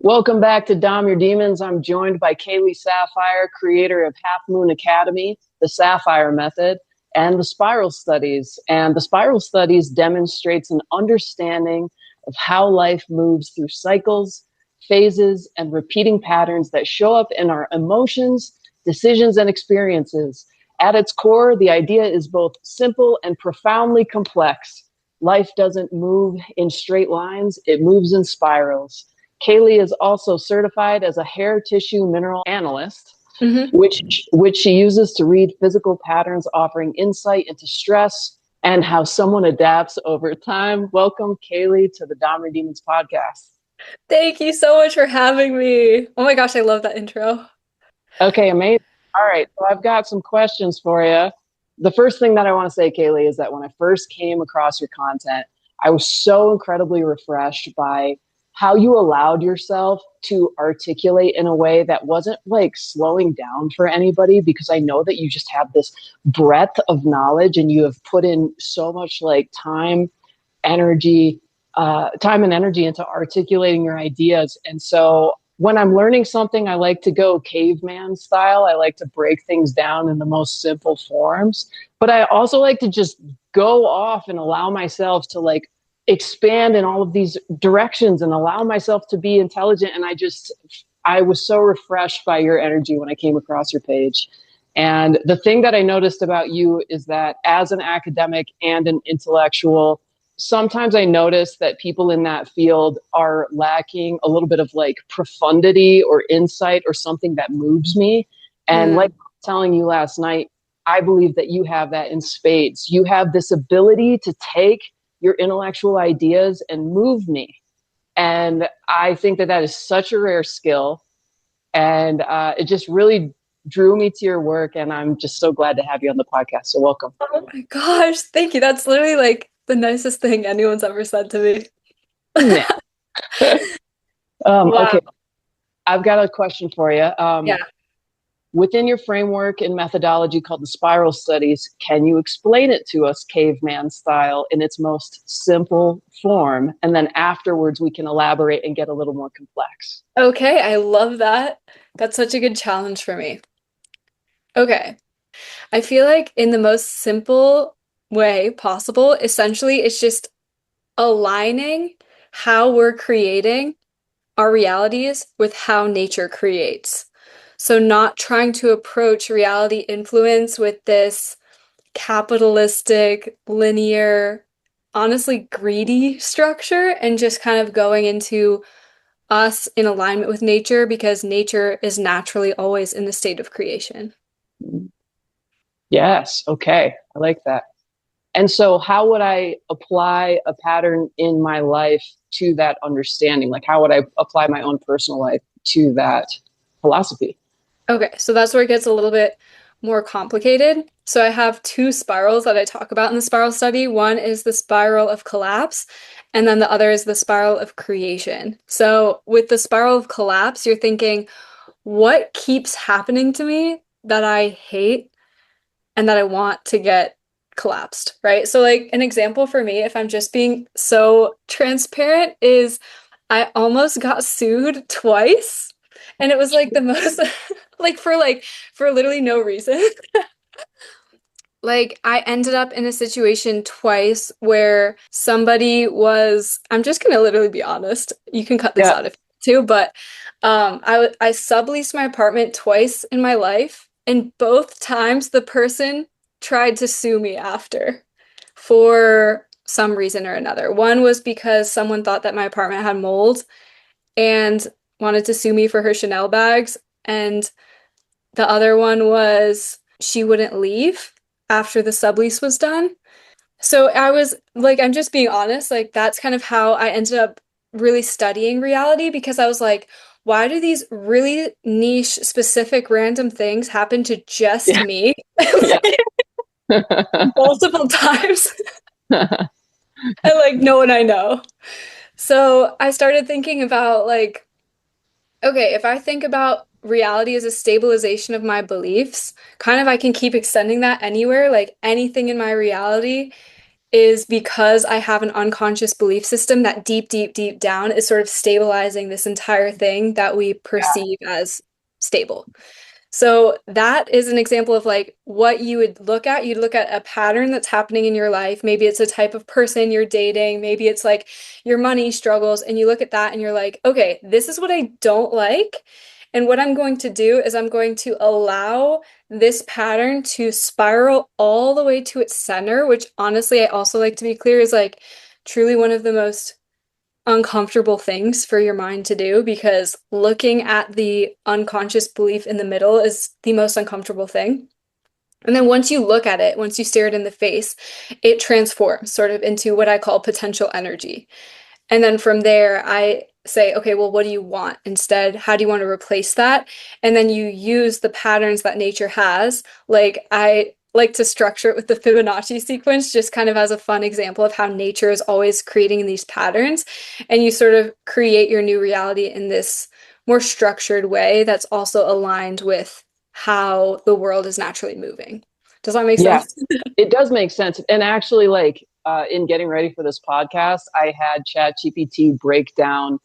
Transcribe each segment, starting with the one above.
Welcome back to Dom Your Demons. I'm joined by Kaylee Sapphire, creator of Half Moon Academy, the Sapphire Method, and the Spiral Studies. And the Spiral Studies demonstrates an understanding of how life moves through cycles, phases, and repeating patterns that show up in our emotions, decisions, and experiences. At its core, the idea is both simple and profoundly complex. Life doesn't move in straight lines, it moves in spirals. Kaylee is also certified as a hair tissue mineral analyst, hmm which she uses to read physical patterns, offering insight into stress and how someone adapts over time. Welcome, Kaylee, to the Dom Demons podcast. Thank you so much for having me. Oh my gosh, I love that intro. Okay, amazing. All right, so I've got some questions for you. The first thing that I want to say, Kaylee, is that when I first came across your content, I was so incredibly refreshed by how you allowed yourself to articulate in a way that wasn't like slowing down for anybody, because I know that you just have this breadth of knowledge and you have put in so much like energy, time and energy into articulating your ideas. And so when I'm learning something, I like to go caveman style. I like to break things down in the most simple forms, but I also like to just go off and allow myself to like expand in all of these directions and allow myself to be intelligent. And I was so refreshed by your energy when I came across your page. And the thing that I noticed about you is that as an academic and an intellectual, sometimes I notice that people in that field are lacking a little bit of like profundity or insight or something that moves me. And like Mm. I was telling you last night, I believe that you have that in spades. You have this ability to take your intellectual ideas and move me. And I think that that is such a rare skill. And it just really drew me to your work. And I'm just so glad to have you on the podcast. So welcome. Oh my gosh, thank you. That's literally like the nicest thing anyone's ever said to me. Yeah. Wow. Okay. I've got a question for you. Yeah. Within your framework and methodology called the Spiral Studies, can you explain it to us caveman style in its most simple form? And then afterwards, we can elaborate and get a little more complex. Okay, I love that. That's such a good challenge for me. Okay. I feel like in the most simple way possible, essentially, it's just aligning how we're creating our realities with how nature creates. So, not trying to approach reality influence with this capitalistic, linear, honestly greedy structure, and just kind of going into us in alignment with nature because nature is naturally always in the state of creation. Yes. Okay. I like that. And so, how would I apply a pattern in my life to that understanding? Like, how would I apply my own personal life to that philosophy? Okay, so that's where it gets a little bit more complicated. So I have two spirals that I talk about in the spiral study. One is the spiral of collapse, and then the other is the spiral of creation. So with the spiral of collapse, you're thinking, what keeps happening to me that I hate and that I want to get collapsed, right? So like an example for me, if I'm just being so transparent, is I almost got sued twice. And it was like the most for literally no reason. Like I ended up in a situation twice where somebody was, I'm just gonna literally be honest. You can cut this Yeah. out if you want to, but I subleased my apartment twice in my life, and both times the person tried to sue me after for some reason or another. One was because someone thought that my apartment had mold and wanted to sue me for her Chanel bags, and the other one was she wouldn't leave after the sublease was done. So I was like, I'm just being honest, like that's kind of how I ended up really studying reality because I was like, why do these really niche, specific, random things happen to just Yeah. me Yeah. multiple times and like no one I know? So I started thinking about like, okay, if I think about reality as a stabilization of my beliefs, kind of I can keep extending that anywhere, like anything in my reality is because I have an unconscious belief system that deep, deep, deep down is sort of stabilizing this entire thing that we perceive as stable. So that is an example of like what you would look at. You'd look at a pattern that's happening in your life. Maybe it's a type of person you're dating. Maybe it's like your money struggles. And you look at that and you're like, okay, this is what I don't like. And what I'm going to do is I'm going to allow this pattern to spiral all the way to its center, which honestly, I also like to be clear is like truly one of the most uncomfortable things for your mind to do because looking at the unconscious belief in the middle is the most uncomfortable thing. And then once you look at it, once you stare it in the face, it transforms sort of into what I call potential energy. And then from there, I say, okay, well, what do you want instead? How do you want to replace that? And then you use the patterns that nature has. Like I like to structure it with the Fibonacci sequence, just kind of as a fun example of how nature is always creating these patterns. And you sort of create your new reality in this more structured way that's also aligned with how the world is naturally moving. Does that make Yeah, sense? it does make sense. And actually, like in getting ready for this podcast, I had ChatGPT break down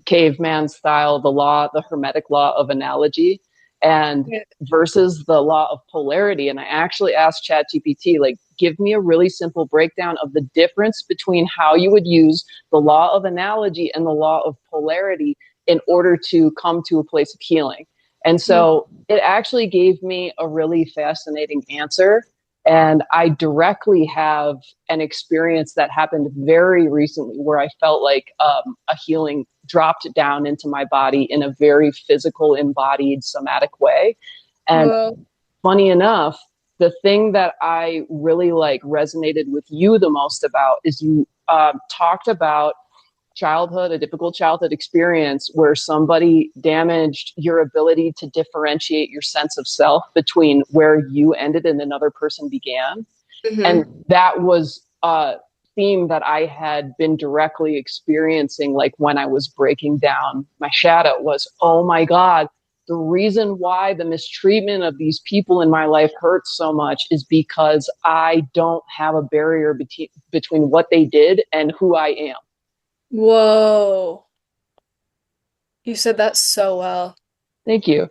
caveman style the hermetic law of analogy, and Yeah. versus the law of polarity. And I actually asked ChatGPT, like, give me a really simple breakdown of the difference between how you would use the law of analogy and the law of polarity in order to come to a place of healing. And so it actually gave me a really fascinating answer. And I directly have an experience that happened very recently where I felt like a healing dropped down into my body in a very physical, embodied, somatic way. And Whoa. funny enough, the thing that I really like resonated with you the most about is you talked about childhood, a difficult childhood experience where somebody damaged your ability to differentiate your sense of self between where you ended and another person began. And Hmm. that was a theme that I had been directly experiencing, like when I was breaking down my shadow was, oh my God, the reason why the mistreatment of these people in my life hurts so much is because I don't have a barrier between what they did and who I am. Whoa. You said that so well. Thank you.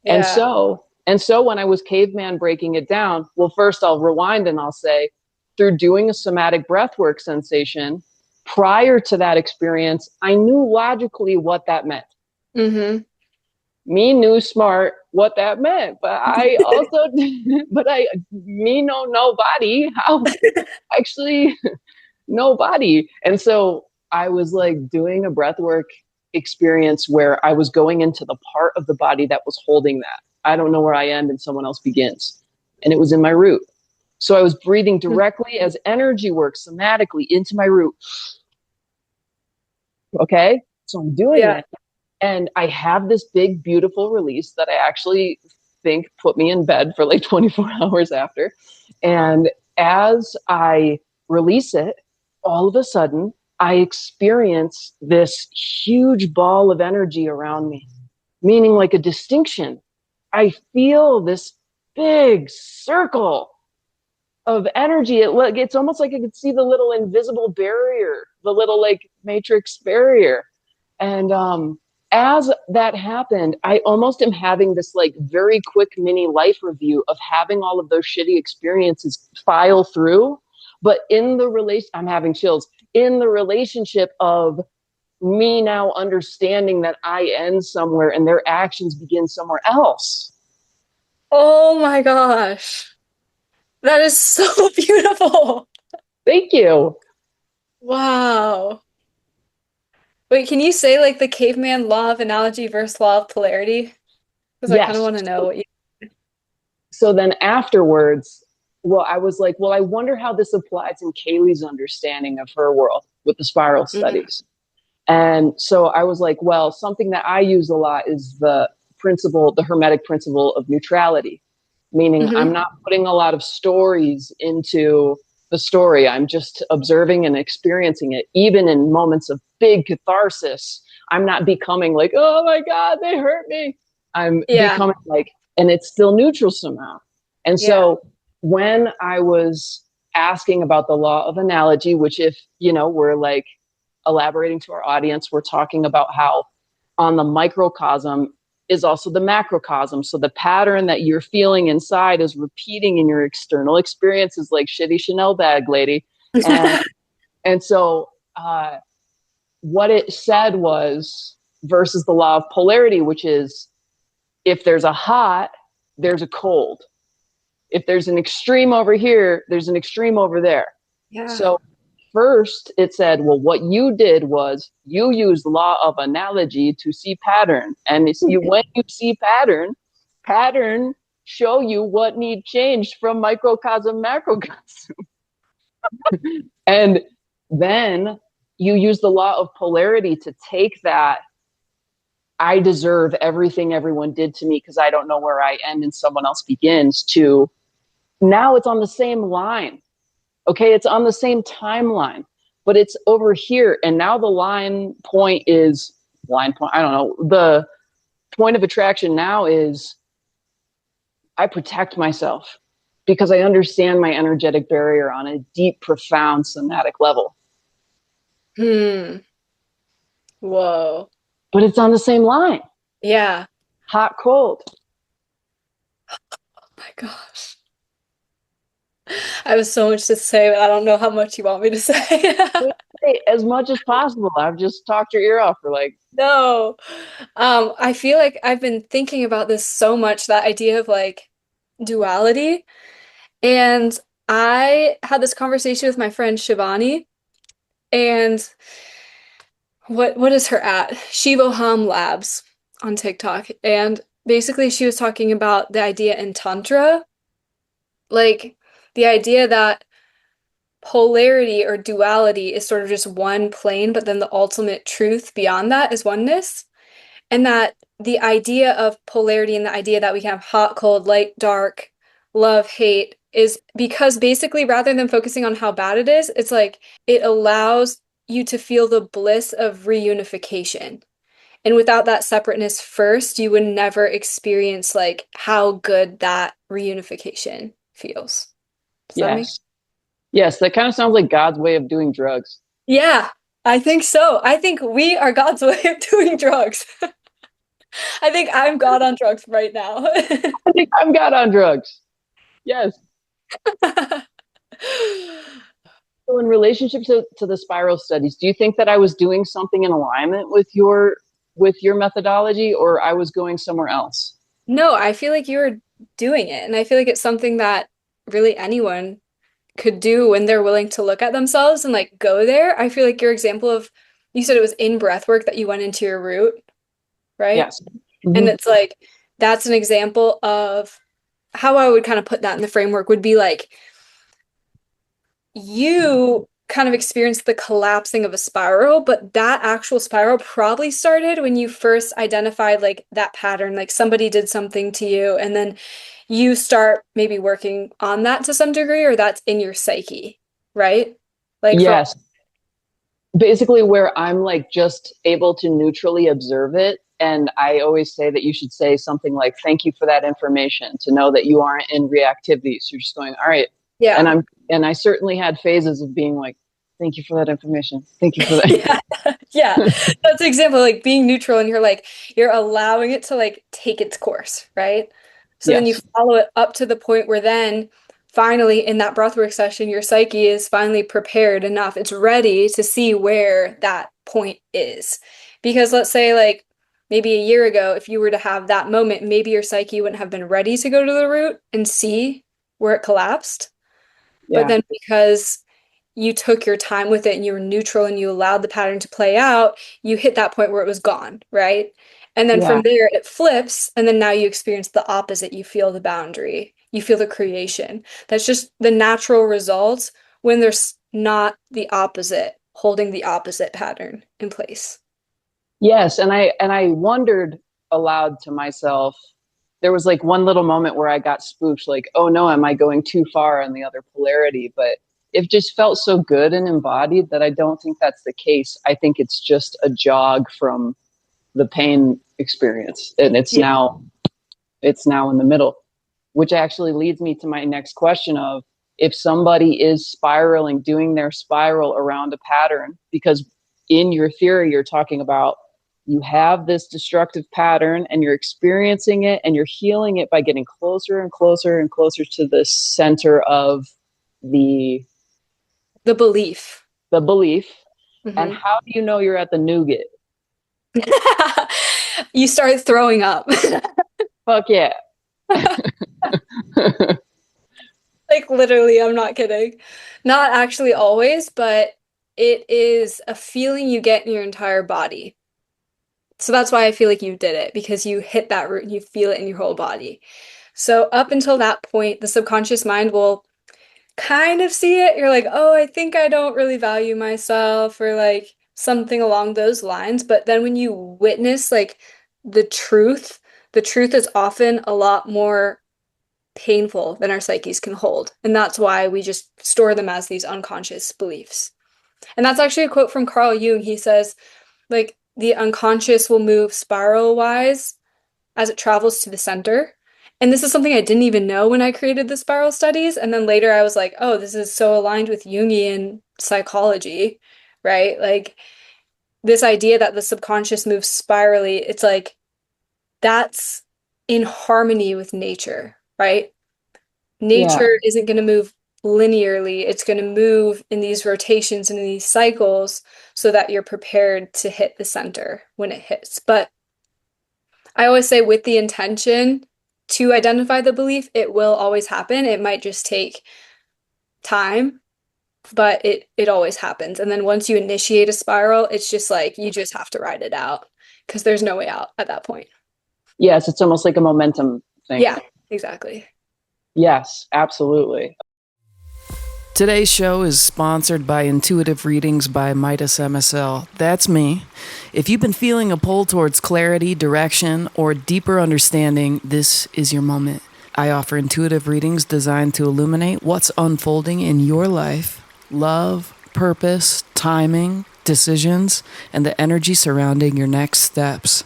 And Yeah. so, and so when I was caveman breaking it down, well, first I'll rewind and I'll say, through doing a somatic breathwork sensation, prior to that experience, I knew logically what that meant. Hmm. Me knew smart what that meant, but I also, but I, me know nobody, how actually nobody. And so I was like doing a breathwork experience where I was going into the part of the body that was holding that. I don't know where I end and someone else begins. And it was in my root. So I was breathing directly as energy works somatically into my root. Okay. So I'm doing Yeah. it. And I have this big, beautiful release that I actually think put me in bed for like 24 hours after. And as I release it, all of a sudden, I experience this huge ball of energy around me, meaning like a distinction. I feel this big circle of energy. It's almost like I could see the little invisible barrier, the little like matrix barrier. And as that happened, I almost am having this like very quick mini life review of having all of those shitty experiences file through. But in the relation, I'm having chills in the relationship of me now understanding that I end somewhere and their actions begin somewhere else. Oh my gosh. That is so beautiful. Thank you. Wow. Wait, can you say like the caveman law of analogy versus law of polarity? Because I kind of Yes. want to know what you. So then afterwards, well, I was like, well, I wonder how this applies in Kaylee's understanding of her world with the spiral Mhm. studies. And so I was like, well, something that I use a lot is the principle, the Hermetic principle of neutrality, meaning I'm Mhm. not putting a lot of stories into the story. I'm just observing and experiencing it, even in moments of big catharsis. I'm not becoming like, oh my God, they hurt me. I'm Yeah. becoming like, and it's still neutral somehow. And Yeah. so when I was asking about the law of analogy, which if, we're like elaborating to our audience, we're talking about how on the microcosm is also the macrocosm. So the pattern that you're feeling inside is repeating in your external experiences, like shitty Chanel bag lady. And so what it said was versus the law of polarity, which is if there's a hot, there's a cold. If there's an extreme over here, there's an extreme over there. Yeah. So first it said, well, what you did was you used law of analogy to see pattern. And when you see pattern show you what need changed from microcosm, macrocosm. And then you use the law of polarity to take that I deserve everything everyone did to me because I don't know where I end and someone else begins, to now it's on the same line. Okay, it's on the same timeline, but it's over here. And now the I don't know. The point of attraction now is I protect myself because I understand my energetic barrier on a deep, profound somatic level. Whoa. But it's on the same line. Yeah. Hot, cold. Oh my gosh. I have so much to say, but I don't know how much you want me to say. As much as possible. I've just talked your ear off for like. No. I feel like I've been thinking about this so much, that idea of like duality. And I had this conversation with my friend Shivani, and what is her at? Shivoham Labs on TikTok. And basically she was talking about the idea in Tantra, like the idea that polarity or duality is sort of just one plane, but then the ultimate truth beyond that is oneness. And that the idea of polarity and the idea that we can have hot, cold, light, dark, love, hate is because basically rather than focusing on how bad it is, it's like it allows you to feel the bliss of reunification. And without that separateness first, you would never experience like how good that reunification feels. Does that make sense? Yes, that kind of sounds like God's way of doing drugs. Yeah, I think so. I think we are God's way of doing drugs. I think I'm God on drugs right now. I think I'm God on drugs. Yes. So in relationship to the spiral studies, do you think that I was doing something in alignment with your methodology, or I was going somewhere else? No, I feel like you're doing it. And I feel like it's something that really anyone could do when they're willing to look at themselves and like go there. I feel like your example of, you said it was in breath work that you went into your root, right? Yes. Mm-hmm. And it's like, that's an example of how I would kind of put that in the framework would be like, you kind of experienced the collapsing of a spiral, but that actual spiral probably started when you first identified like that pattern, like somebody did something to you, and then you start maybe working on that to some degree, or that's in your psyche, right? Like, yes. Basically, where I'm like just able to neutrally observe it. And I always say that you should say something like, thank you for that information, to know that you aren't in reactivity. So you're just going, all right. Yeah. And I certainly had phases of being like, thank you for that information. Thank you for that. Yeah. That's an example, like being neutral and you're allowing it to like take its course, right? So then you follow it up to the point where then finally in that breathwork session, your psyche is finally prepared enough. It's ready to see where that point is. Because let's say like maybe a year ago, if you were to have that moment, maybe your psyche wouldn't have been ready to go to the root and see where it collapsed. But then because you took your time with it and you were neutral and you allowed the pattern to play out, you hit that point where it was gone, right? And then from there it flips, and then now you experience the opposite. You feel the boundary, you feel the creation. That's just the natural results when there's not the opposite, holding the opposite pattern in place. Yes, and I wondered aloud to myself, there was like one little moment where I got spooked, like, oh no, am I going too far in the other polarity? But it just felt so good and embodied that I don't think that's the case. I think it's just a jog from the pain experience, and it's now in the middle, which actually leads me to my next question of, if somebody is spiraling, doing their spiral around a pattern, because in your theory, you're talking about you have this destructive pattern and you're experiencing it and you're healing it by getting closer and closer and closer to the center of the The belief. the belief. And Mhm. how do you know you're at the nougat? You start throwing up. Fuck yeah. Like literally, I'm not kidding. Not actually always, but it is a feeling you get in your entire body. So that's why I feel like you did it because you hit that root, you feel it in your whole body. So up until that point, the subconscious mind will kind of see it. You're like, oh, I think I don't really value myself or like something along those lines. But then when you witness like the truth, the truth is often a lot more painful than our psyches can hold. And that's why we just store them as these unconscious beliefs. And that's actually a quote from Carl Jung. He says, like, the unconscious will move spiral wise as it travels to the center. And this is something I didn't even know when I created the spiral studies. And then later I was like, oh, this is so aligned with Jungian psychology, right? Like this idea that the subconscious moves spirally, it's like that's in harmony with nature, right? Yeah. Nature isn't going to move linearly. It's going to move in these rotations and in these cycles so that you're prepared to hit the center when it hits. But I always say with the intention to identify the belief, it will always happen. It might just take time, but it always happens. And then once you initiate a spiral, it's just like you just have to ride it out because there's no way out at that point. Yes, it's almost like a momentum thing. Yeah, exactly. Yes, absolutely. Today's show is sponsored by Intuitive Readings by Midas MSL. That's me. If you've been feeling a pull towards clarity, direction, or deeper understanding, this is your moment. I offer intuitive readings designed to illuminate what's unfolding in your life, love, purpose, timing, decisions, and the energy surrounding your next steps.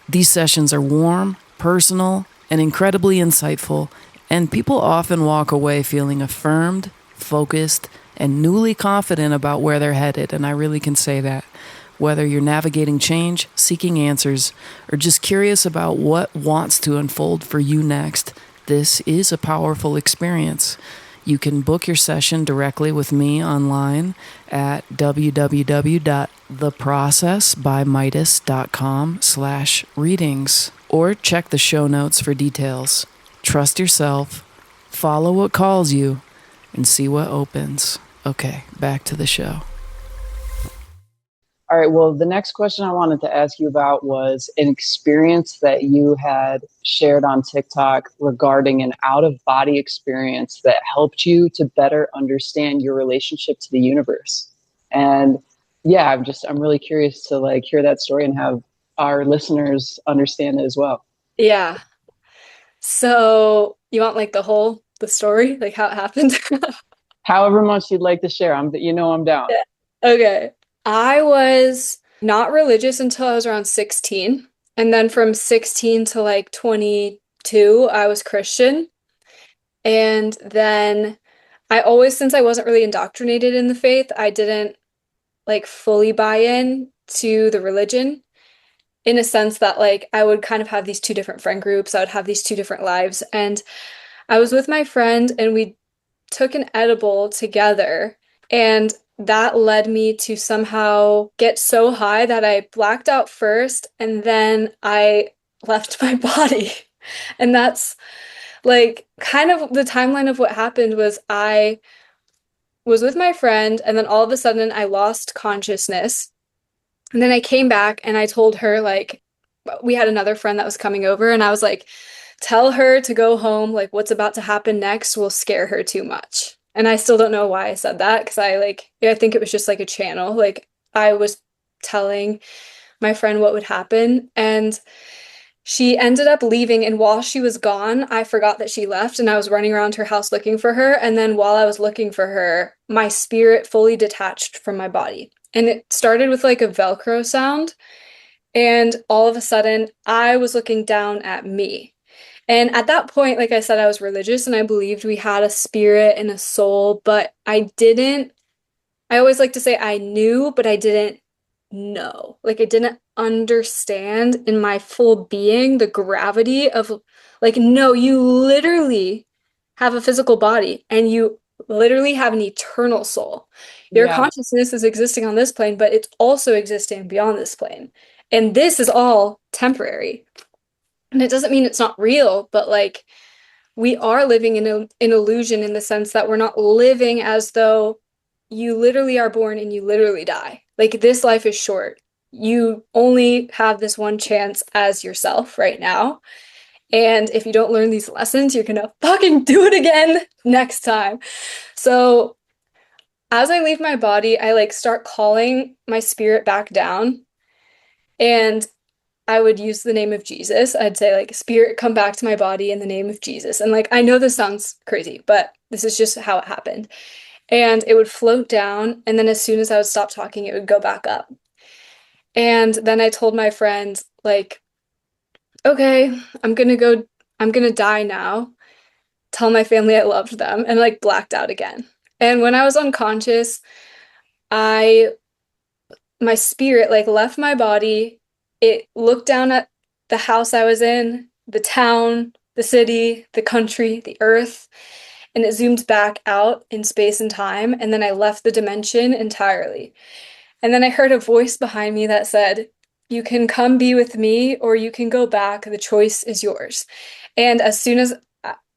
These sessions are warm, personal, and incredibly insightful, and people often walk away feeling affirmed, focused, and newly confident about where they're headed, and I really can say that. Whether you're navigating change, seeking answers, or just curious about what wants to unfold for you next, this is a powerful experience. You can book your session directly with me online at www.theprocessbymidas.com/readings or check the show notes for details. Trust yourself, follow what calls you, and see what opens. Okay, back to the show. All right. Well, the next question I wanted to ask you about was an experience that you had shared on TikTok regarding an out of body experience that helped you to better understand your relationship to the universe. And yeah, I'm really curious to like hear that story and have our listeners understand it as well. Yeah. So you want like the story, like how it happened? However much you'd like to share, I'm down. Yeah. Okay. I was not religious until I was around 16. And then from 16 to like 22, I was Christian. And then I always, since I wasn't really indoctrinated in the faith, I didn't like fully buy in to the religion in a sense that like I would kind of have these two different friend groups. I would have these two different lives. And I was with my friend and we took an edible together. And that led me to somehow get so high that I blacked out first and then I left my body. And that's like kind of the timeline of what happened was I was with my friend and then all of a sudden I lost consciousness. And then I came back and I told her like we had another friend that was coming over and I was like, tell her to go home, like what's about to happen next will scare her too much. And I still don't know why I said that because I think it was just like a channel. Like I was telling my friend what would happen and she ended up leaving and while she was gone, I forgot that she left and I was running around her house looking for her and then while I was looking for her, my spirit fully detached from my body. And it started with like a Velcro sound and all of a sudden I was looking down at me. And at that point, like I said, I was religious and I believed we had a spirit and a soul, but I always like to say I knew, but I didn't know. Like I didn't understand in my full being the gravity of like, no, you literally have a physical body and you literally have an eternal soul. Your Yeah. consciousness is existing on this plane, but it's also existing beyond this plane. And this is all temporary. And it doesn't mean it's not real, but like we are living in an illusion in the sense that we're not living as though you literally are born and you literally die. Like this life is short. You only have this one chance as yourself right now. And if you don't learn these lessons, you're gonna fucking do it again next time. So as I leave my body, I like start calling my spirit back down. And I would use the name of Jesus. I'd say, like, spirit, come back to my body in the name of Jesus. And, like, I know this sounds crazy, but this is just how it happened. And it would float down. And then as soon as I would stop talking, it would go back up. And then I told my friend, like, okay, I'm gonna die now. Tell my family I loved them, and, like, blacked out again. And when I was unconscious, I my spirit like left my body. It looked down at the house I was in, the town, the city, the country, the earth, and it zoomed back out in space and time. And then I left the dimension entirely. And then I heard a voice behind me that said, "You can come be with me or you can go back. The choice is yours." And as soon as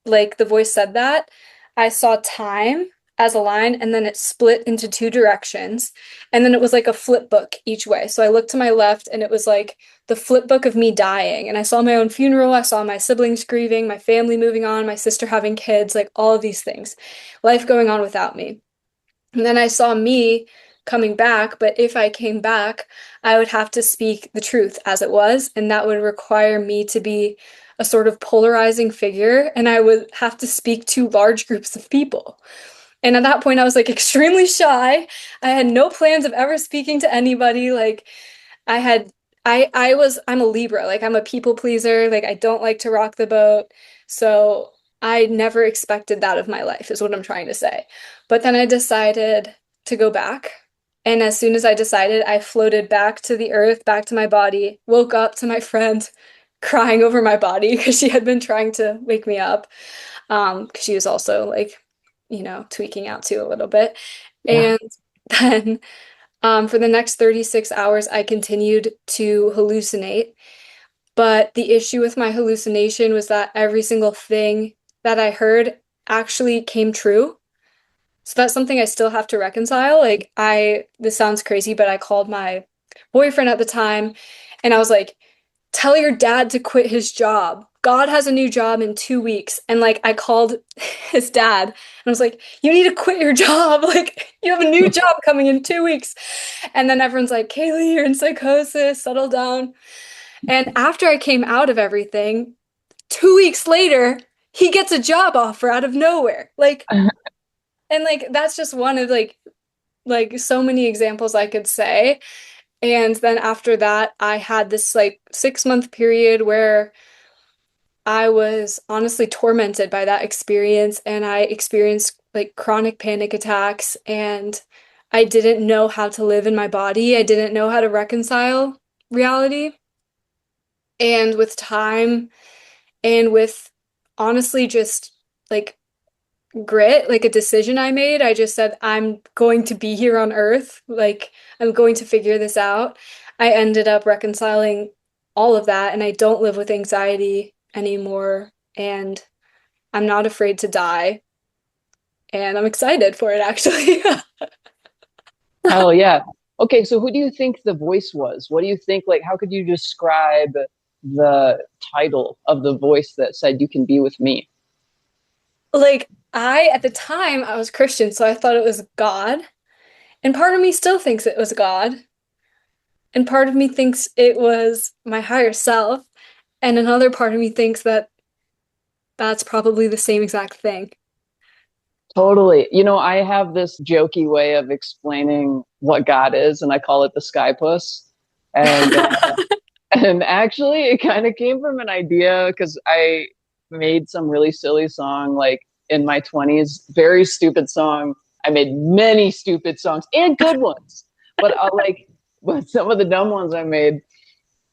like the voice said that, I saw time as a line and then it split into two directions. And then it was like a flip book each way. So I looked to my left and it was like the flip book of me dying. And I saw my own funeral. I saw my siblings grieving, my family moving on, my sister having kids, like all of these things, life going on without me. And then I saw me coming back, but if I came back, I would have to speak the truth as it was, and that would require me to be a sort of polarizing figure, and I would have to speak to large groups of people. And at that point, I was like extremely shy. I had no plans of ever speaking to anybody. Like I had, I'm a Libra. Like I'm a people pleaser. Like I don't like to rock the boat. So I never expected that of my life, is what I'm trying to say. But then I decided to go back. And as soon as I decided, I floated back to the earth, back to my body, woke up to my friend crying over my body because she had been trying to wake me up. Because she was also like, tweaking out too a little bit. Yeah. And then for the next 36 hours, I continued to hallucinate. But the issue with my hallucination was that every single thing that I heard actually came true. So that's something I still have to reconcile. This sounds crazy, but I called my boyfriend at the time and I was like, tell your dad to quit his job. God has a new job in 2 weeks. And like, I called his dad and I was like, you need to quit your job. Like, you have a new job coming in 2 weeks. And then everyone's like, Kaylee, you're in psychosis, settle down. And after I came out of everything, 2 weeks later, he gets a job offer out of nowhere. And like that's just one of like so many examples I could say. And then after that, I had this like 6 month period where I was honestly tormented by that experience, and I experienced like chronic panic attacks, and I didn't know how to live in my body. I didn't know how to reconcile reality. And with time and with honestly just like grit, like a decision I made. I just said, I'm going to be here on Earth. Like, I'm going to figure this out. I ended up reconciling all of that, and I don't live with anxiety anymore. And I'm not afraid to die. And I'm excited for it, actually. Hell yeah. Okay, so who do you think the voice was? What do you think, like, how could you describe the title of the voice that said, you can be with me? Like, at the time, I was Christian, so I thought it was God. And part of me still thinks it was God. And part of me thinks it was my higher self. And another part of me thinks that that's probably the same exact thing. Totally. You know, I have this jokey way of explaining what God is, and I call it the sky puss. And and actually, it kind of came from an idea because made some really silly song like in my 20s, very stupid song. I made many stupid songs and good ones, but but some of the dumb ones I made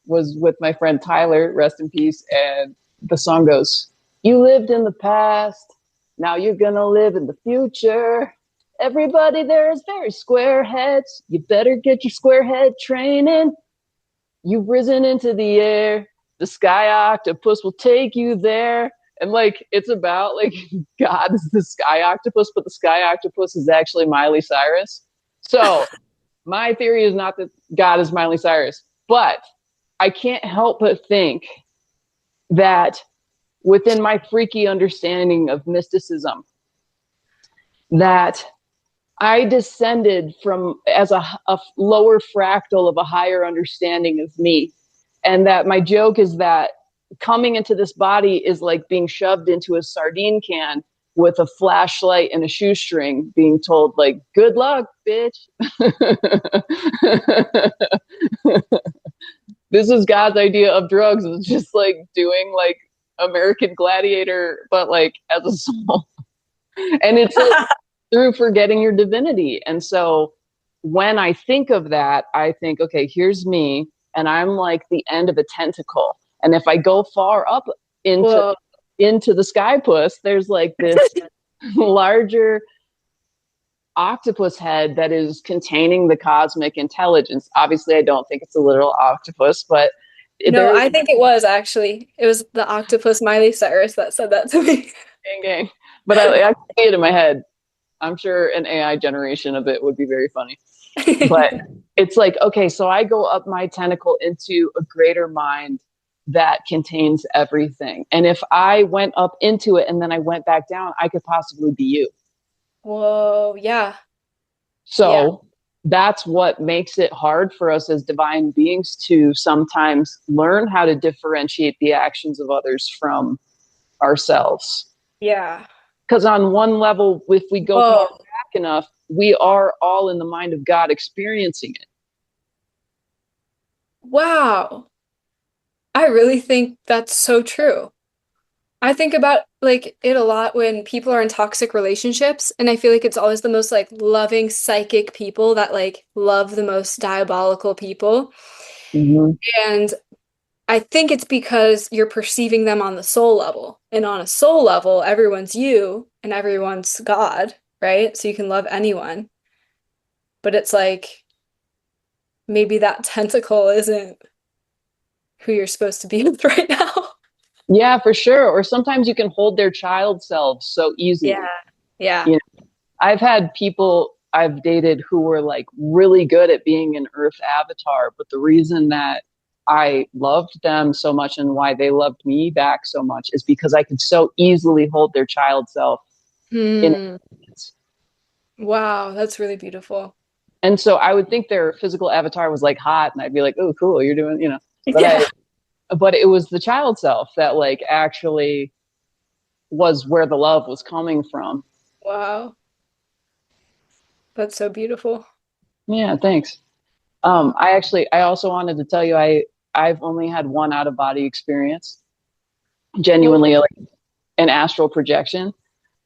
was with my friend Tyler, rest in peace. And the song goes, "You lived in the past, now you're gonna live in the future. Everybody there is very square heads. You better get your square head training. You've risen into the air. The sky octopus will take you there." And like, it's about like God is the sky octopus, but the sky octopus is actually Miley Cyrus. So my theory is not that God is Miley Cyrus, but I can't help but think that within my freaky understanding of mysticism, that I descended from as a lower fractal of a higher understanding of me. And that my joke is that coming into this body is like being shoved into a sardine can with a flashlight and a shoestring, being told like, "Good luck, bitch." This is God's idea of drugs. It's just like doing like American Gladiator, but like as a soul. And it's like through forgetting your divinity. And so when I think of that, I think, okay, here's me, and I'm like the end of a tentacle. And if I go far up into the skypuss, there's like this larger octopus head that is containing the cosmic intelligence. Obviously, I don't think it's a literal octopus, but no, I think it was actually. It was the octopus Miley Cyrus that said that to me. Gang. But I see it in my head. I'm sure an AI generation of it would be very funny. But it's like, okay, so I go up my tentacle into a greater mind that contains everything. And if I went up into it and then I went back down, I could possibly be you. Whoa, yeah. So that's what makes it hard for us as divine beings to sometimes learn how to differentiate the actions of others from ourselves. Yeah. Because on one level, if we go far back enough, we are all in the mind of God experiencing it. Wow. I really think that's so true. I think about like it a lot when people are in toxic relationships, and I feel like it's always the most like loving psychic people that like love the most diabolical people. Mm-hmm. And I think it's because you're perceiving them on the soul level. And on a soul level, everyone's you and everyone's God, right? So you can love anyone. But it's like maybe that tentacle isn't who you're supposed to be with right now. Yeah, for sure. Or sometimes you can hold their child selves so easily. Yeah. You know, I've had people I've dated who were like really good at being an Earth avatar, but the reason that I loved them so much and why they loved me back so much is because I could so easily hold their child self in. Wow, that's really beautiful. And so I would think their physical avatar was like hot, and I'd be like, "Oh, cool, you're doing, you know." But it was the child self that like actually was where the love was coming from. Wow. That's so beautiful. Yeah, thanks. I also wanted to tell you I've only had one out of body experience, genuinely like an astral projection.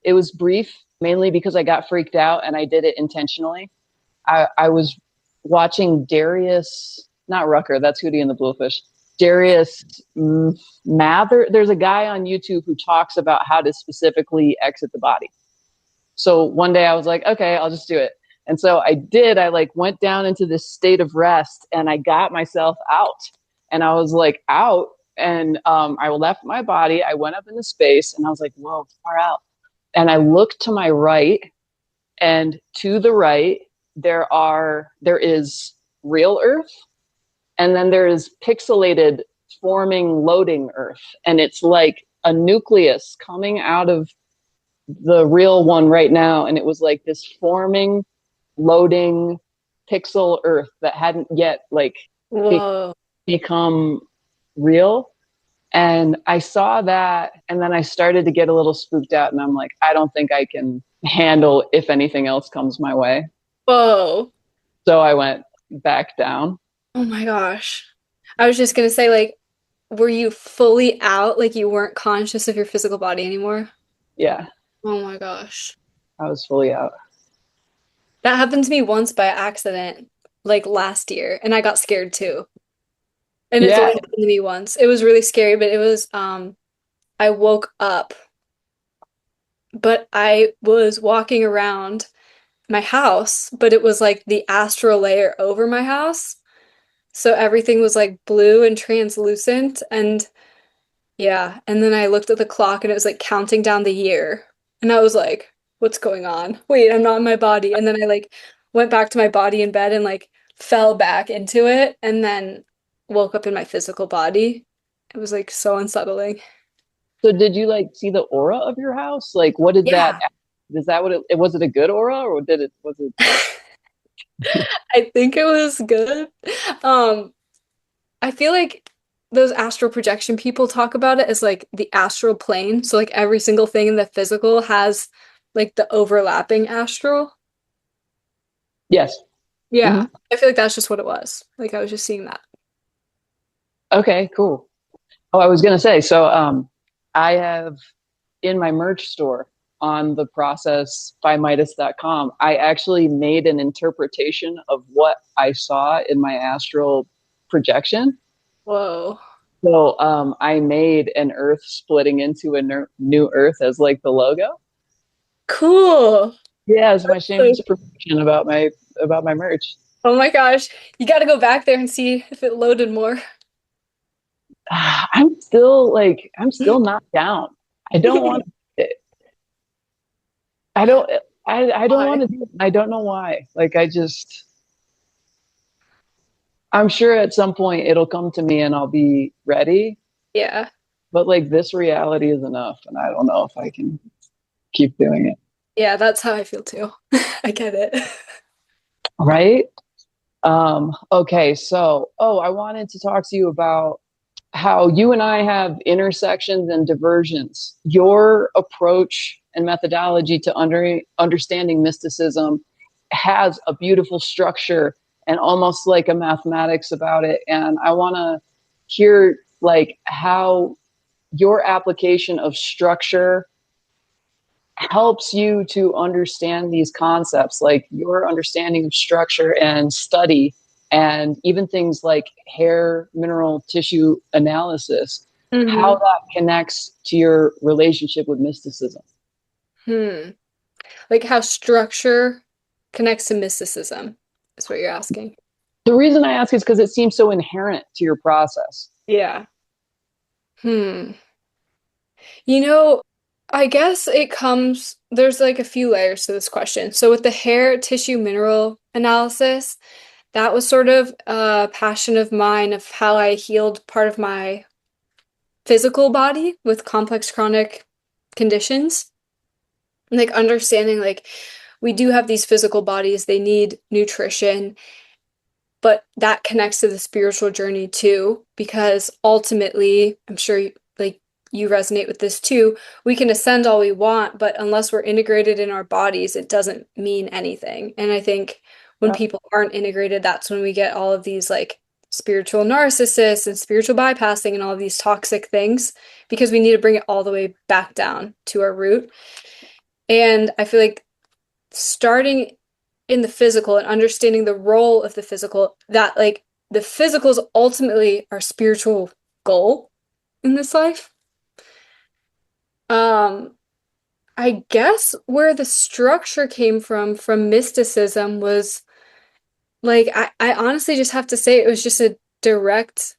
It was brief, mainly because I got freaked out and I did it intentionally. I was watching Darius, not Rucker, that's Hootie and the Blowfish. Darius Mather. There's a guy on YouTube who talks about how to specifically exit the body. So one day I was like, okay, I'll just do it. And so I did. I like went down into this state of rest and I got myself out. And I was like out and I left my body. I went up into space and I was like, whoa, far out. And I looked to my right, and to the right, there is real Earth. And then there is pixelated forming loading Earth. And it's like a nucleus coming out of the real one right now. And it was like this forming, loading pixel Earth that hadn't yet like become real. And I saw that, and then I started to get a little spooked out, and I'm like, I don't think I can handle if anything else comes my way. Whoa. So I went back down. Oh my gosh. I was just gonna say, like, were you fully out, like you weren't conscious of your physical body anymore? Yeah, Oh my gosh. I was fully out. That happened to me once by accident, like last year, and I got scared too. And it's Yeah. only happened to me once. It was really scary, but it was I woke up, but I was walking around my house, but it was like the astral layer over my house. So everything was like blue and translucent and yeah, and then I looked at the clock and it was like counting down the year. And I was like, what's going on? Wait, I'm not in my body. And then I like went back to my body in bed and like fell back into it and then woke up in my physical body. It was like so unsettling. So did you like see the aura of your house? Like what did that Yeah. is that what it was, it a good aura or did it was it I think it was good. Um, I feel like those astral projection people talk about it as like the astral plane. So like every single thing in the physical has like the overlapping astral. Yes. Yeah. Hmm. I feel like that's just what it was. Like I was just seeing that. Okay, cool. Oh, I was gonna say, so I have in my merch store on the process by Midas.com, I actually made an interpretation of what I saw in my astral projection. Whoa. So I made an Earth splitting into a new Earth as like the logo. Cool. Yeah, it's my So- shameless promotion about my merch. Oh my gosh. You got to go back there and see if it loaded more. I'm still not down. I don't want to. I don't. I don't want Why? to do it. I don't know why. Like I just. I'm sure at some point it'll come to me and I'll be ready. Yeah. But like this reality is enough, and I don't know if I can keep doing it. Yeah, that's how I feel too. I get it. Right? Okay. So, I wanted to talk to you about how you and I have intersections and diversions. Your approach and methodology to understanding mysticism has a beautiful structure and almost like a mathematics about it. And I want to hear like how your application of structure helps you to understand these concepts, like your understanding of structure and study, and even things like hair mineral tissue analysis, how Hmm. that connects to your relationship with mysticism. Hmm. Like how structure connects to mysticism is what you're asking. The reason I ask is because it seems so inherent to your process. Yeah. Hmm. You know, I guess it comes, there's like a few layers to this question. So with the hair tissue mineral analysis, that was sort of a passion of mine of how I healed part of my physical body with complex chronic conditions. Like understanding like we do have these physical bodies, they need nutrition, but that connects to the spiritual journey too, because ultimately, I'm sure like you resonate with this too. We can ascend all we want, but unless we're integrated in our bodies, it doesn't mean anything. And I think when Yeah. people aren't integrated, that's when we get all of these like spiritual narcissists and spiritual bypassing and all of these toxic things because we need to bring it all the way back down to our root. And I feel like starting in the physical and understanding the role of the physical, that like the physical is ultimately our spiritual goal in this life. Um, I guess where the structure came from mysticism was like I honestly just have to say it was just a direct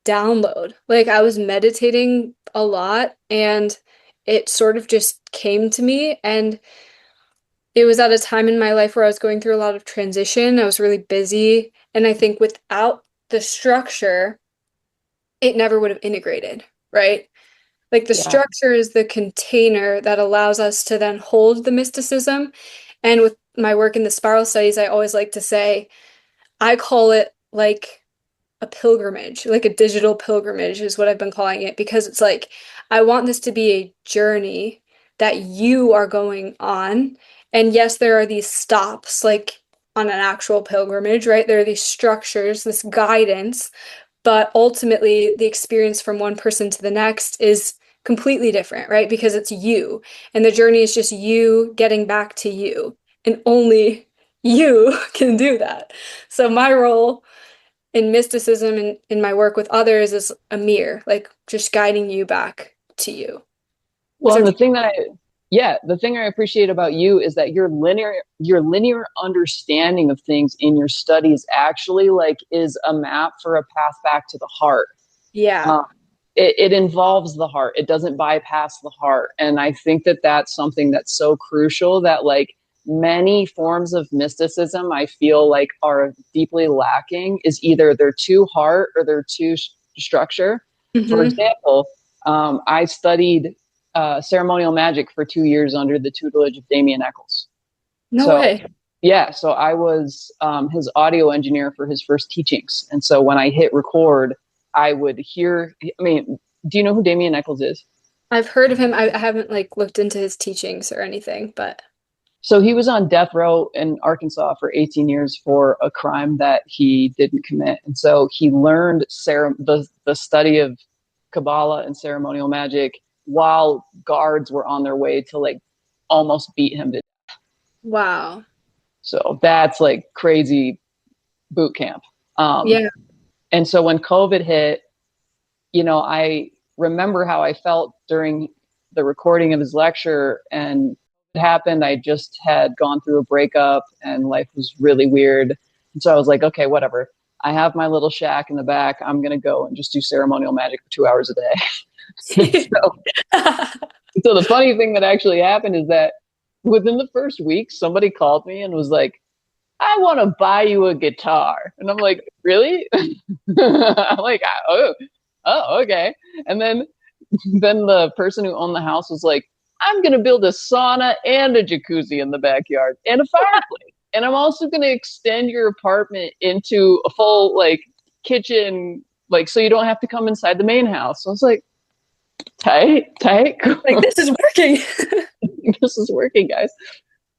download. Like I was meditating a lot and it sort of just came to me and it was at a time in my life where I was going through a lot of transition. I was really busy. And I think without the structure, it never would have integrated, right? Like the Yeah. structure is the container that allows us to then hold the mysticism. And with my work in the spiral studies, I always like to say, I call it like a pilgrimage, like a digital pilgrimage is what I've been calling it, because it's like, I want this to be a journey that you are going on. And yes, there are these stops, like on an actual pilgrimage, right? There are these structures, this guidance, but ultimately the experience from one person to the next is completely different, right? Because it's you, and the journey is just you getting back to you, and only you can do that. So my role in mysticism and in my work with others is a mirror, like just guiding you back to you. Which Well, and I'm, the thing I appreciate about you is that your linear understanding of things in your studies actually like is a map for a path back to the heart. yeah, Um, it involves the heart. It doesn't bypass the heart. And I think that that's something that's so crucial that like many forms of mysticism, I feel like are deeply lacking is either they're too heart or they're too structure. For hmm. example, I studied ceremonial magic for 2 years under the tutelage of Damien Eccles. No So way. yeah, so I was his audio engineer for his first teachings. And so when I hit record, I would hear, I mean, do you know who Damien Eccles is? I've heard of him. I haven't like looked into his teachings or anything, but So he was on death row in Arkansas for 18 years for a crime that he didn't commit. And so he learned the study of Kabbalah and ceremonial magic while guards were on their way to like almost beat him to death. wow. So that's like crazy boot camp. Um, Yeah. and so when COVID hit, you know, I remember how I felt during the recording of his lecture, and it happened. I just had gone through a breakup and life was really weird. And so I was like, okay, whatever. I have my little shack in the back. I'm going to go and just do ceremonial magic for 2 hours a day. So the funny thing that actually happened is that within the first week, somebody called me and was like, I want to buy you a guitar. And I'm like, really? I'm like, oh, okay. And then the person who owned the house was like, I'm going to build a sauna and a jacuzzi in the backyard and a fireplace. And I'm also going to extend your apartment into a full like kitchen, like, so you don't have to come inside the main house. So I was like, tight. Like this is working. This is working, guys.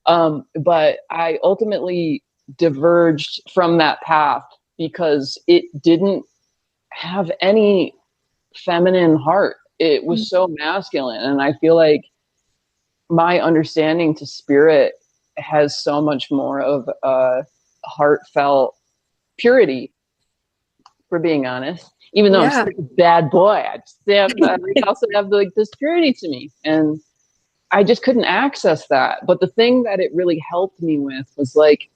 But I ultimately diverged from that path because it didn't have any feminine heart. It was so masculine. And I feel like my understanding to spirit has so much more of a heartfelt purity, for being honest. Even though I'm Yeah. such a bad boy, I also have like this purity to me. And I just couldn't access that. But the thing that it really helped me with was like,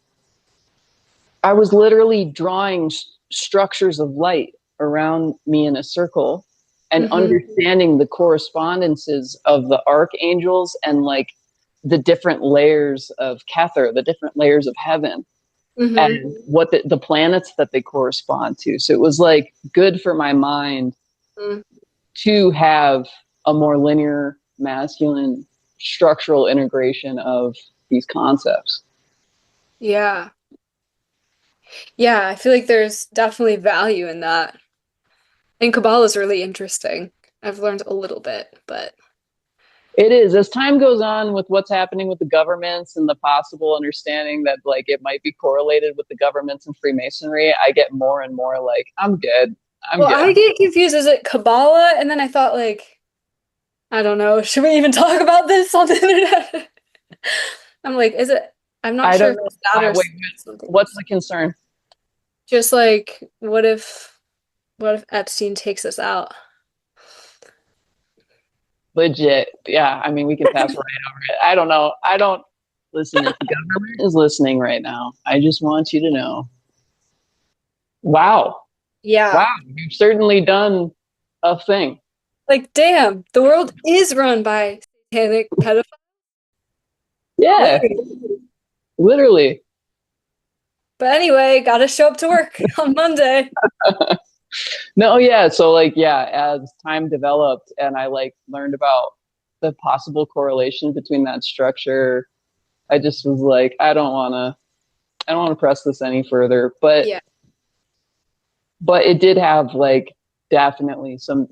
I was literally drawing structures of light around me in a circle and Hmm. understanding the correspondences of the archangels and like the different layers of Kether, the different layers of heaven, Hmm. and what the planets that they correspond to. So it was like good for my mind to have a more linear, masculine, structural integration of these concepts. Yeah. Yeah, I feel like there's definitely value in that. And Kabbalah is really interesting. I've learned a little bit, but It is. As time goes on with what's happening with the governments and the possible understanding that like it might be correlated with the governments and Freemasonry, I get more and more like, I'm good. I'm well, I good. get confused. Is it Kabbalah? And then I thought like, I don't know, should we even talk about this on the internet? I'm like, is it? I'm not I sure don't if know. it's that or Wait, something what's else. the concern? Just like, what if Epstein takes us out? Legit. Yeah. I mean, we can pass right over it. I don't know. I don't listen. If the government is listening right now, I just want you to know. Wow. Yeah. Wow. You've certainly done a thing. Like, damn, the world is run by satanic pedophiles. Yeah. Literally. Literally. But anyway, gotta show up to work on Monday. No, yeah. So like, yeah, as time developed and I like learned about the possible correlation between that structure, I just was like, I don't want to press this any further. Yeah. But it did have like definitely some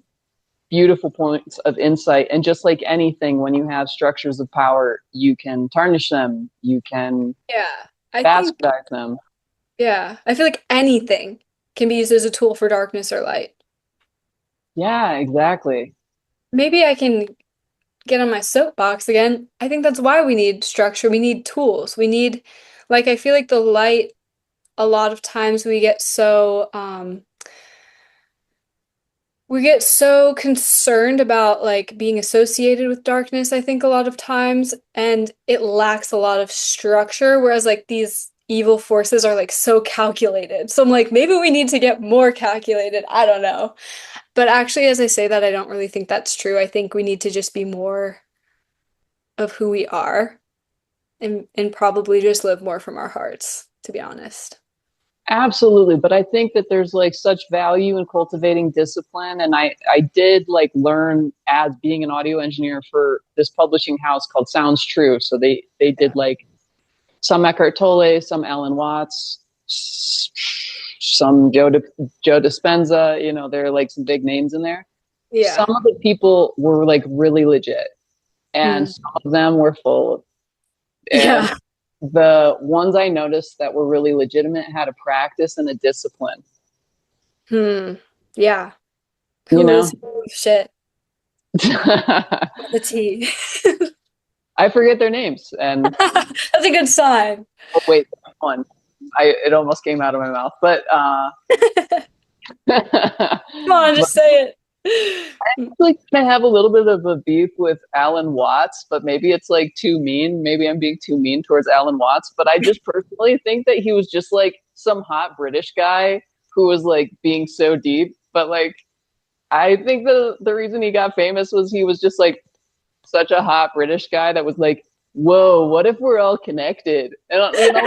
beautiful points of insight. And just like anything, when you have structures of power, you can tarnish them, you can Yeah. I think, bastardize them. yeah, I feel like anything. can be used as a tool for darkness or light. Yeah, exactly. Maybe I can get on my soapbox again. I think that's why we need structure. We need tools. We need, like, I feel like the light, a lot of times we get so concerned about like being associated with darkness, I think a lot of times, and it lacks a lot of structure, whereas like these evil forces are like so calculated. So I'm like, maybe we need to get more calculated. I don't know. But actually, as I say that, I don't really think that's true. I think we need to just be more of who we are and probably just live more from our hearts, to be honest. Absolutely. But I think that there's like such value in cultivating discipline. And I did like learn as being an audio engineer for this publishing house called Sounds True. So they did like some Eckhart Tolle, some Alan Watts, some Joe Dispenza, you know, there are like some big names in there. Yeah. Some of the people were like really legit and some of them were full. And the ones I noticed that were really legitimate had a practice and a discipline. Yeah. You know? Shit. The tea. I forget their names. And that's a good sign. Oh, wait, one. It almost came out of my mouth. But come on, just say it. I actually kind of have a little bit of a beef with Alan Watts, but maybe it's like too mean. Maybe I'm being too mean towards Alan Watts, but I just personally think that he was just like some hot British guy who was like being so deep. But like, I think the reason he got famous was he was just like such a hot British guy that was like, whoa, what if we're all connected? And you know,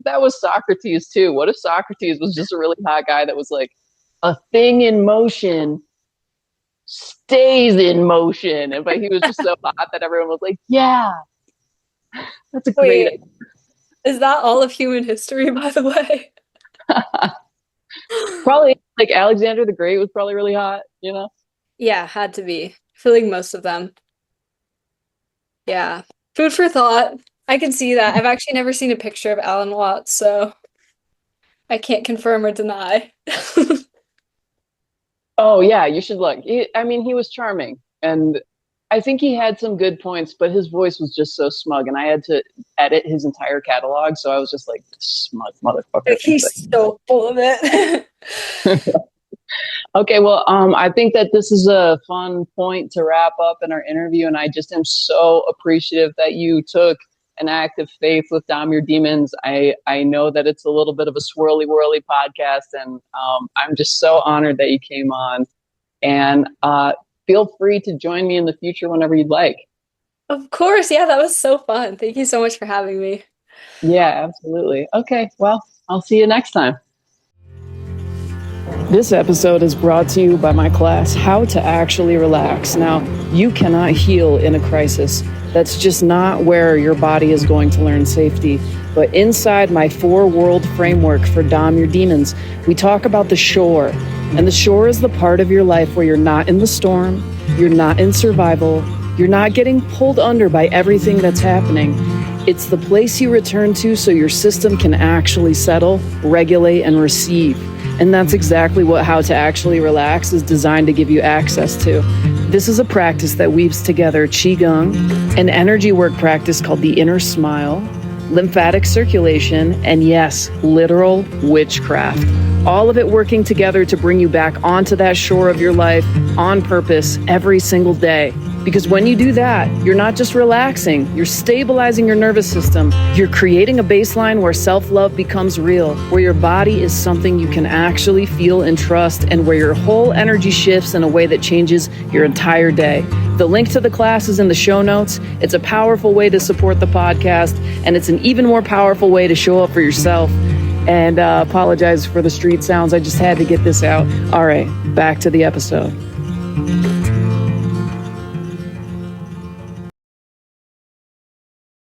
that was Socrates too. What if Socrates was just a really hot guy that was like, a thing in motion stays in motion. And but he was just so hot that everyone was like, yeah, that's a great idea. Is that all of human history, by the way? Probably like Alexander the Great was probably really hot, you know? Yeah, had to be. I feel like most of them. Yeah. Food for thought. I can see that. I've actually never seen a picture of Alan Watts, so I can't confirm or deny. Oh, yeah, you should look. He was charming. And I think he had some good points, but his voice was just so smug. And I had to edit his entire catalog. So I was just like, smug motherfucker. He's so full of it. Okay, well, I think that this is a fun point to wrap up in our interview. And I just am so appreciative that you took an act of faith with Dom Your Demons. I know that it's a little bit of a swirly whirly podcast, and I'm just so honored that you came on. And feel free to join me in the future whenever you'd like. Of course. Yeah, that was so fun. Thank you so much for having me. Yeah, absolutely. Okay, well, I'll see you next time. This episode is brought to you by my class, How to Actually Relax. Now, you cannot heal in a crisis. That's just not where your body is going to learn safety. But inside my 4-world framework for Dom Your Demons, we talk about the shore. And the shore is the part of your life where you're not in the storm, you're not in survival, you're not getting pulled under by everything that's happening. It's the place you return to so your system can actually settle, regulate, and receive. And that's exactly what How to Actually Relax is designed to give you access to. This is a practice that weaves together Qigong, an energy work practice called the Inner Smile, lymphatic circulation, and yes, literal witchcraft. All of it working together to bring you back onto that shore of your life on purpose every single day. Because when you do that, you're not just relaxing, you're stabilizing your nervous system. You're creating a baseline where self-love becomes real, where your body is something you can actually feel and trust, and where your whole energy shifts in a way that changes your entire day. The link to the class is in the show notes. It's a powerful way to support the podcast, and it's an even more powerful way to show up for yourself. And apologize for the street sounds. I just had to get this out. All right, back to the episode.